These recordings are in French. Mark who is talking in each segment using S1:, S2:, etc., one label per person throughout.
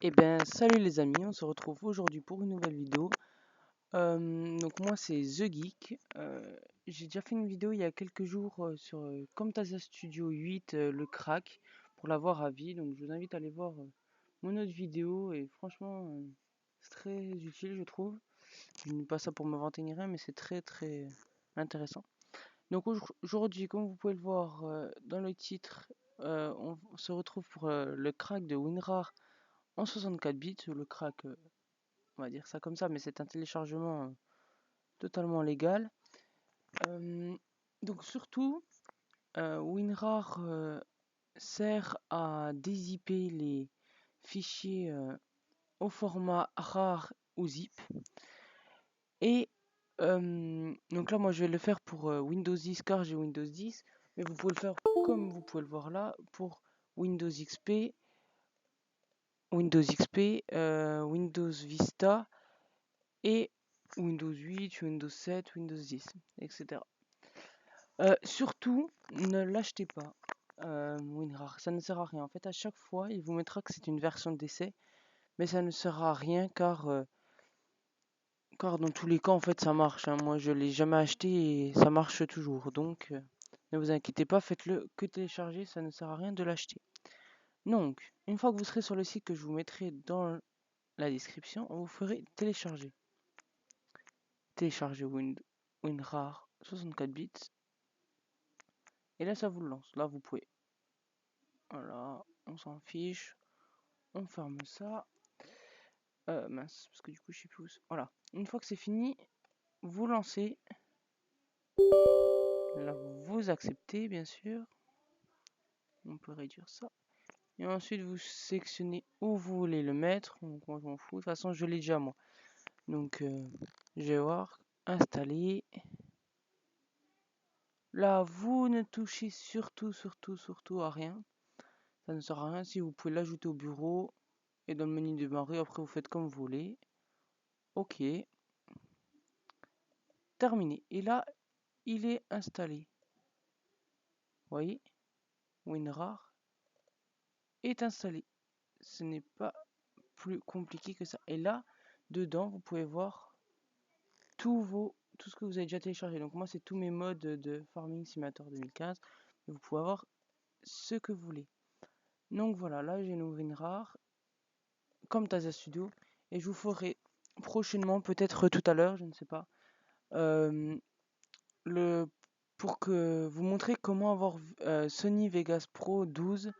S1: Eh ben, salut les amis, on se retrouve aujourd'hui pour une nouvelle vidéo. Donc moi c'est The Geek. J'ai déjà fait une vidéo il y a quelques jours sur Camtasia Studio 8, le crack, pour l'avoir à vie. Donc je vous invite à aller voir mon autre vidéo et franchement c'est très utile je trouve. Je ne dis pas ça pour me vanter ni rien, mais c'est très intéressant. Donc aujourd'hui, comme vous pouvez le voir dans le titre, on se retrouve pour le crack de WinRAR en 64 bits, le crack, on va dire ça comme ça, mais c'est un téléchargement totalement légal. Donc surtout, WinRAR sert à dézipper les fichiers au format RAR ou zip. Et donc là, moi je vais le faire pour Windows 10 car j'ai Windows 10, mais vous pouvez le faire comme vous pouvez le voir là pour Windows XP, Windows Vista et Windows 8, Windows 7, Windows 10, etc. Surtout, ne l'achetez pas, WinRAR, ça ne sert à rien. En fait, à chaque fois, il vous mettra que c'est une version d'essai, mais ça ne sert à rien car dans tous les cas, en fait, ça marche, hein. Moi, je l'ai jamais acheté et ça marche toujours. Donc, ne vous inquiétez pas, faites-le que télécharger, ça ne sert à rien de l'acheter. Donc, une fois que vous serez sur le site que je vous mettrai dans la description, vous ferez télécharger. Télécharger WinRAR 64 bits. Et là, ça vous le lance. Là, vous pouvez. Voilà, on s'en fiche. On ferme ça. Mince, parce que du coup, je sais plus où. Voilà. Une fois que c'est fini, vous lancez. Là, vous acceptez, bien sûr. On peut réduire ça. Et ensuite, vous sélectionnez où vous voulez le mettre. Donc, moi, je m'en fous. De toute façon, je l'ai déjà, moi. Donc, je vais voir. Installer. Là, vous ne touchez surtout à rien. Ça ne sert à rien. Si vous pouvez l'ajouter au bureau. Et dans le menu démarrer, après, vous faites comme vous voulez. OK. Terminé. Et là, il est installé. Vous voyez, WinRAR est installé. Ce n'est pas plus compliqué que ça. Et là, dedans, vous pouvez voir tout ce que vous avez déjà téléchargé. Donc moi, c'est tous mes modes de Farming Simulator 2015. Et vous pouvez avoir ce que vous voulez. Donc voilà, là, j'ai une WinRAR comme Camtasia Studio. Et je vous ferai prochainement, peut-être tout à l'heure, je ne sais pas, pour que vous montrez comment avoir Sony Vegas Pro 12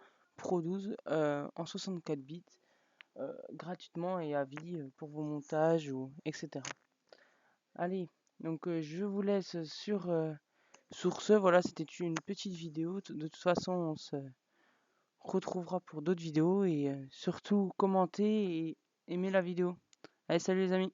S1: en 64 bits gratuitement et à vie pour vos montages ou etc. Allez, donc je vous laisse sur ce. Voilà, c'était une petite vidéo. De toute façon, on se retrouvera pour d'autres vidéos et surtout commentez et aimez la vidéo. Allez, salut les amis.